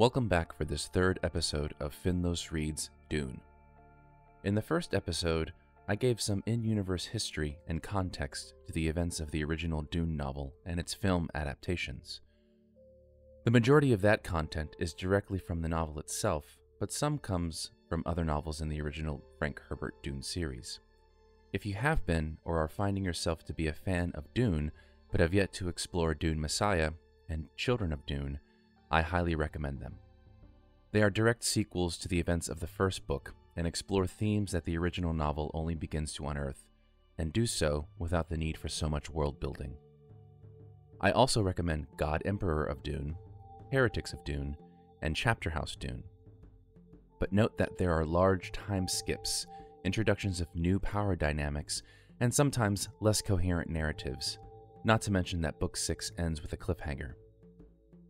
Welcome back for this third episode of Finlos Reads Dune. In the first episode, I gave some in-universe history and context to the events of the original Dune novel and its film adaptations. The majority of that content is directly from the novel itself, but some comes from other novels in the original Frank Herbert Dune series. If you have been or are finding yourself to be a fan of Dune, but have yet to explore Dune Messiah and Children of Dune, I highly recommend them. They are direct sequels to the events of the first book and explore themes that the original novel only begins to unearth, and do so without the need for so much world building. I also recommend God Emperor of Dune, Heretics of Dune, and Chapter House Dune. But note that there are large time skips, introductions of new power dynamics, and sometimes less coherent narratives, not to mention that Book 6 ends with a cliffhanger.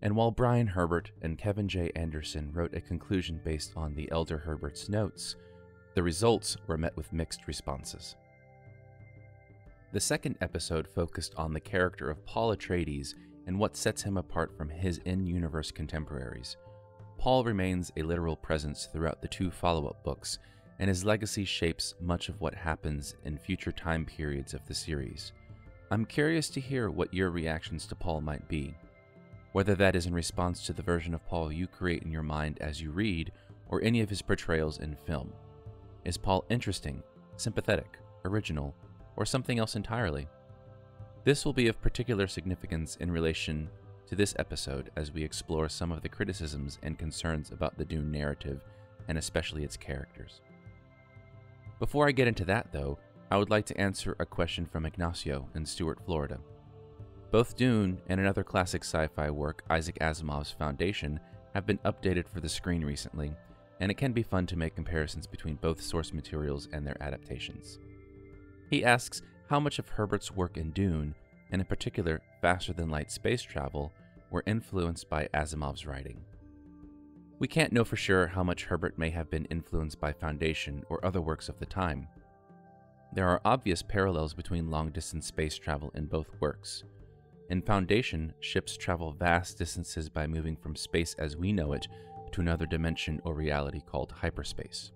And while Brian Herbert and Kevin J. Anderson wrote a conclusion based on the Elder Herbert's notes, the results were met with mixed responses. The second episode focused on the character of Paul Atreides and what sets him apart from his in-universe contemporaries. Paul remains a literal presence throughout the two follow-up books, and his legacy shapes much of what happens in future time periods of the series. I'm curious to hear what your reactions to Paul might be, whether that is in response to the version of Paul you create in your mind as you read, or any of his portrayals in film. Is Paul interesting, sympathetic, original, or something else entirely? This will be of particular significance in relation to this episode as we explore some of the criticisms and concerns about the Dune narrative, and especially its characters. Before I get into that, though, I would like to answer a question from Ignacio in Stuart, Florida. Both Dune and another classic sci-fi work, Isaac Asimov's Foundation, have been updated for the screen recently, and it can be fun to make comparisons between both source materials and their adaptations. He asks how much of Herbert's work in Dune, and in particular faster-than-light space travel, were influenced by Asimov's writing. We can't know for sure how much Herbert may have been influenced by Foundation or other works of the time. There are obvious parallels between long-distance space travel in both works. In Foundation, ships travel vast distances by moving from space as we know it to another dimension or reality called hyperspace.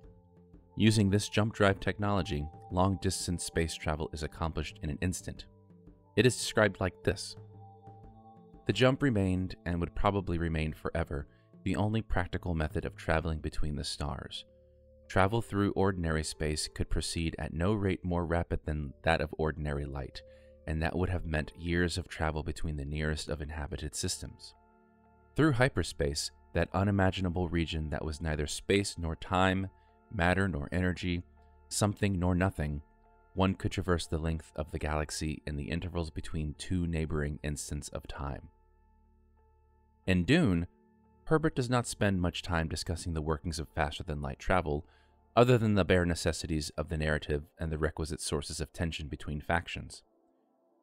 Using this jump drive technology, long-distance space travel is accomplished in an instant. It is described like this. The jump remained, and would probably remain forever, the only practical method of traveling between the stars. Travel through ordinary space could proceed at no rate more rapid than that of ordinary light, and that would have meant years of travel between the nearest of inhabited systems. Through hyperspace, that unimaginable region that was neither space nor time, matter nor energy, something nor nothing, one could traverse the length of the galaxy in the intervals between two neighboring instants of time. In Dune, Herbert does not spend much time discussing the workings of faster-than-light travel, other than the bare necessities of the narrative and the requisite sources of tension between factions.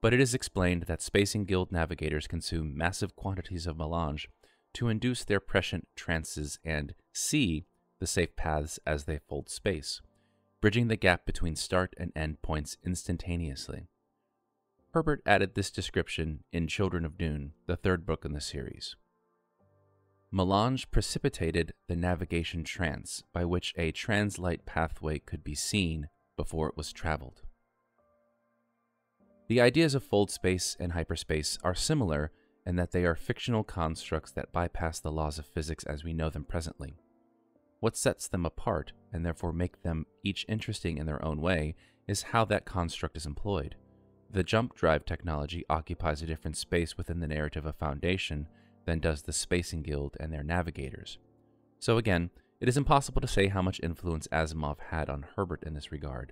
But it is explained that Spacing Guild navigators consume massive quantities of melange to induce their prescient trances and see the safe paths as they fold space, bridging the gap between start and end points instantaneously. Herbert added this description in Children of Dune, the third book in the series. Melange precipitated the navigation trance by which a translight pathway could be seen before it was traveled. The ideas of fold space and hyperspace are similar in that they are fictional constructs that bypass the laws of physics as we know them presently. What sets them apart, and therefore make them each interesting in their own way, is how that construct is employed. The jump drive technology occupies a different space within the narrative of Foundation than does the Spacing Guild and their navigators. So again, it is impossible to say how much influence Asimov had on Herbert in this regard.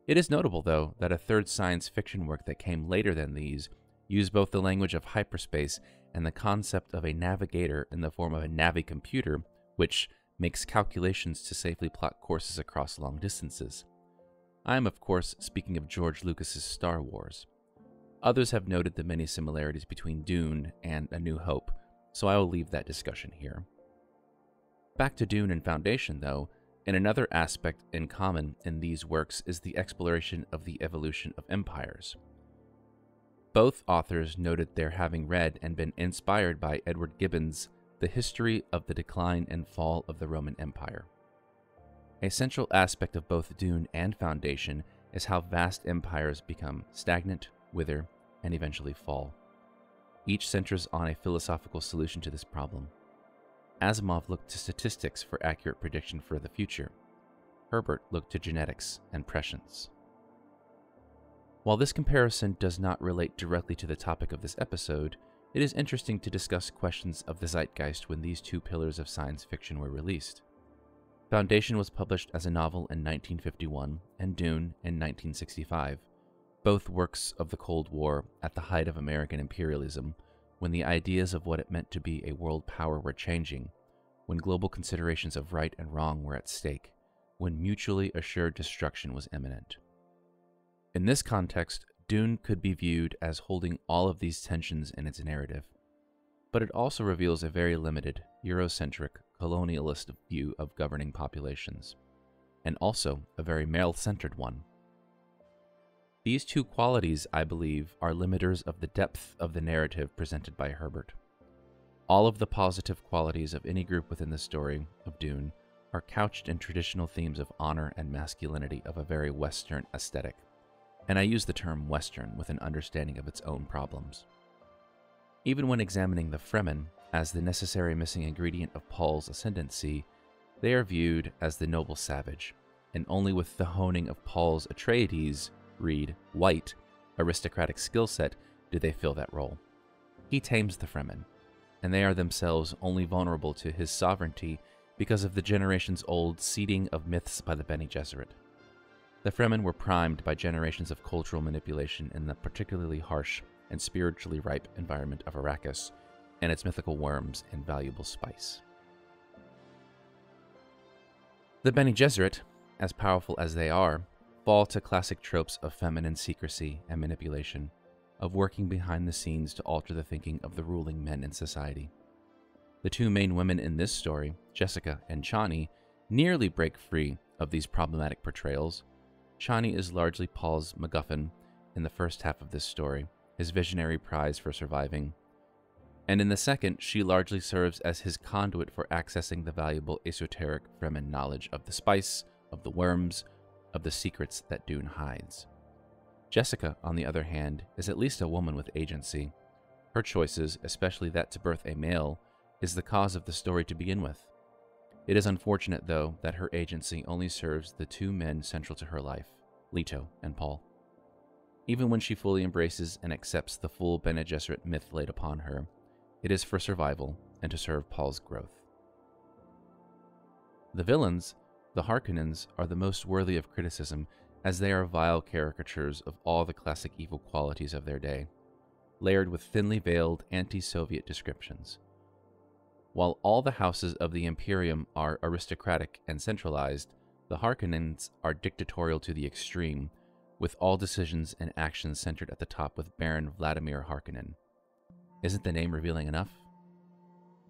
It is notable, though, that a third science fiction work that came later than these used both the language of hyperspace and the concept of a navigator in the form of a navi-computer, which makes calculations to safely plot courses across long distances. I am, of course, speaking of George Lucas's Star Wars. Others have noted the many similarities between Dune and A New Hope, so I will leave that discussion here. Back to Dune and Foundation, though, and another aspect in common in these works is the exploration of the evolution of empires. Both authors noted their having read and been inspired by Edward Gibbon's the history of the decline and fall of the Roman Empire. A central aspect of both Dune and Foundation is how vast empires become stagnant, wither, and eventually fall. Each centers on a philosophical solution to this problem. Asimov looked to statistics for accurate prediction for the future. Herbert looked to genetics and prescience. While this comparison does not relate directly to the topic of this episode, it is interesting to discuss questions of the zeitgeist when these two pillars of science fiction were released. Foundation was published as a novel in 1951 and Dune in 1965, both works of the Cold War at the height of American imperialism, when the ideas of what it meant to be a world power were changing, when global considerations of right and wrong were at stake, when mutually assured destruction was imminent. In this context, Dune could be viewed as holding all of these tensions in its narrative, but it also reveals a very limited, Eurocentric, colonialist view of governing populations, and also a very male-centered one. These two qualities, I believe, are limiters of the depth of the narrative presented by Herbert. All of the positive qualities of any group within the story of Dune are couched in traditional themes of honor and masculinity of a very Western aesthetic, and I use the term Western with an understanding of its own problems. Even when examining the Fremen as the necessary missing ingredient of Paul's ascendancy, they are viewed as the noble savage, and only with the honing of Paul's Atreides, read white, aristocratic skill set do they fill that role. He tames the Fremen, and they are themselves only vulnerable to his sovereignty because of the generations-old seeding of myths by the Bene Gesserit. The Fremen were primed by generations of cultural manipulation in the particularly harsh and spiritually ripe environment of Arrakis, and its mythical worms and valuable spice. The Bene Gesserit, as powerful as they are, fall to classic tropes of feminine secrecy and manipulation, of working behind the scenes to alter the thinking of the ruling men in society. The two main women in this story, Jessica and Chani, nearly break free of these problematic portrayals. Chani is largely Paul's MacGuffin in the first half of this story, his visionary prize for surviving, and in the second, she largely serves as his conduit for accessing the valuable esoteric Fremen knowledge of the spice, of the worms, of the secrets that Dune hides. Jessica, on the other hand, is at least a woman with agency. Her choices, especially that to birth a male, is the cause of the story to begin with. It is unfortunate, though, that her agency only serves the two men central to her life, Leto and Paul. Even when she fully embraces and accepts the full Bene Gesserit myth laid upon her, it is for survival and to serve Paul's growth. The villains, the Harkonnens, are the most worthy of criticism, as they are vile caricatures of all the classic evil qualities of their day, layered with thinly veiled anti-Soviet descriptions. While all the houses of the Imperium are aristocratic and centralized, the Harkonnens are dictatorial to the extreme, with all decisions and actions centered at the top with Baron Vladimir Harkonnen. Isn't the name revealing enough?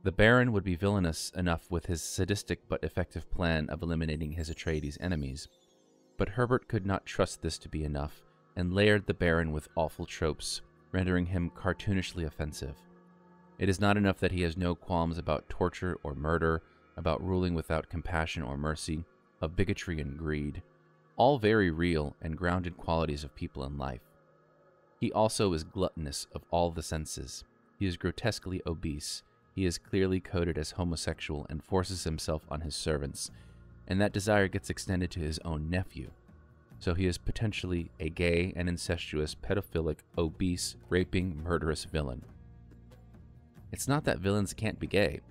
The Baron would be villainous enough with his sadistic but effective plan of eliminating his Atreides enemies, but Herbert could not trust this to be enough, and layered the Baron with awful tropes, rendering him cartoonishly offensive. It is not enough that he has no qualms about torture or murder, about ruling without compassion or mercy, of bigotry and greed, all very real and grounded qualities of people in life. He also is gluttonous of all the senses. He is grotesquely obese. He is clearly coded as homosexual and forces himself on his servants, and that desire gets extended to his own nephew. So he is potentially a gay and incestuous, pedophilic, obese, raping, murderous villain. It's not that villains can't be gay,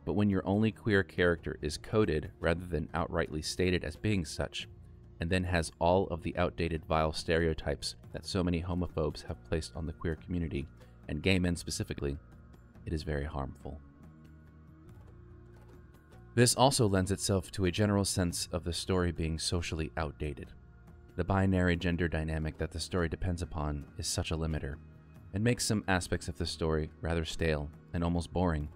but when your only queer character is coded rather than outrightly stated as being such, and then has all of the outdated vile stereotypes that so many homophobes have placed on the queer community, and gay men specifically, it is very harmful. This also lends itself to a general sense of the story being socially outdated. The binary gender dynamic that the story depends upon is such a limiter, and makes some aspects of the story rather stale and almost boring.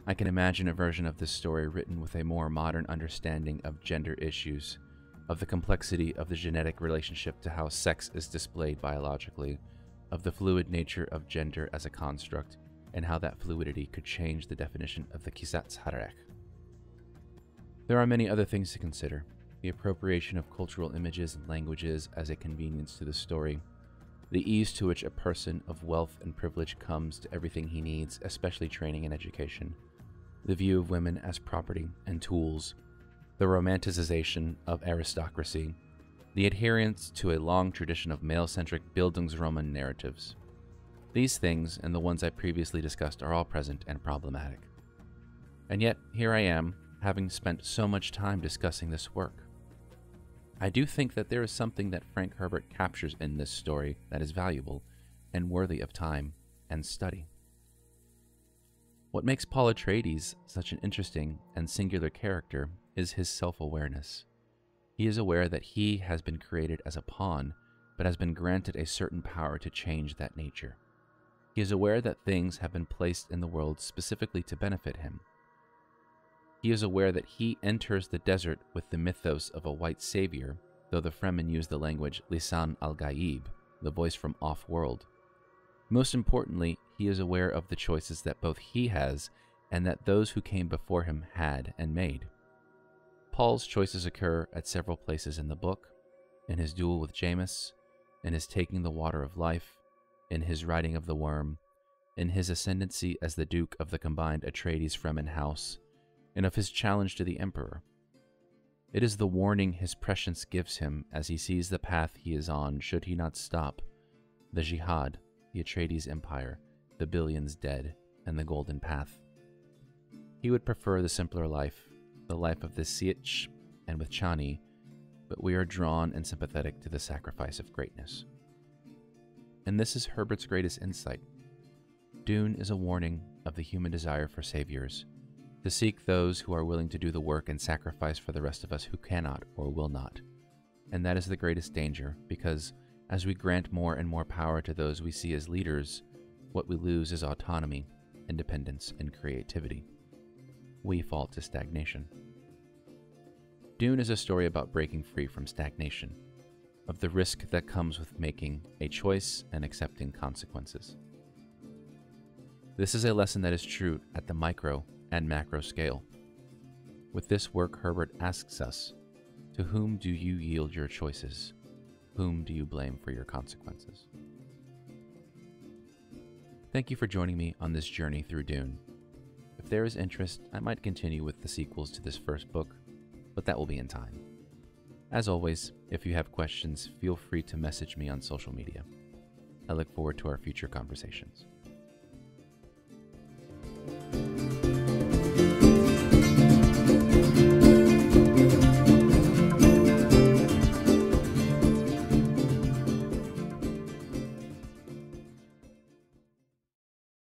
I can imagine a version of this story written with a more modern understanding of gender issues, of the complexity of the genetic relationship to how sex is displayed biologically, of the fluid nature of gender as a construct, and how that fluidity could change the definition of the Kisatz Hararech. There are many other things to consider. The appropriation of cultural images and languages as a convenience to the story, the ease to which a person of wealth and privilege comes to everything he needs, especially training and education, the view of women as property and tools, the romanticization of aristocracy, the adherence to a long tradition of male-centric Bildungsroman narratives. These things, and the ones I previously discussed, are all present and problematic. And yet, here I am, having spent so much time discussing this work. I do think that there is something that Frank Herbert captures in this story that is valuable and worthy of time and study. What makes Paul Atreides such an interesting and singular character is his self-awareness. He is aware that he has been created as a pawn, but has been granted a certain power to change that nature. He is aware that things have been placed in the world specifically to benefit him. He is aware that he enters the desert with the mythos of a white savior, though the Fremen use the language Lisan al-Gaib, the voice from off-world. Most importantly, he is aware of the choices that both he has and that those who came before him had and made. Paul's choices occur at several places in the book, in his duel with Jameis, in his taking the water of life, in his riding of the worm, in his ascendancy as the Duke of the combined Atreides-Fremen house, and of his challenge to the Emperor. It is the warning his prescience gives him as he sees the path he is on should he not stop, the Jihad, the Atreides Empire, the billions dead, and the Golden Path. He would prefer the simpler life, the life of the Sietch and with Chani, but we are drawn and sympathetic to the sacrifice of greatness. And this is Herbert's greatest insight. Dune is a warning of the human desire for saviors, to seek those who are willing to do the work and sacrifice for the rest of us who cannot or will not. And that is the greatest danger, because as we grant more and more power to those we see as leaders, what we lose is autonomy, independence, and creativity. We fall to stagnation. Dune is a story about breaking free from stagnation, of the risk that comes with making a choice and accepting consequences. This is a lesson that is true at the micro and macro scale. With this work, Herbert asks us, to whom do you yield your choices? Whom do you blame for your consequences? Thank you for joining me on this journey through Dune. If there is interest, I might continue with the sequels to this first book, but that will be in time. As always, if you have questions, feel free to message me on social media. I look forward to our future conversations.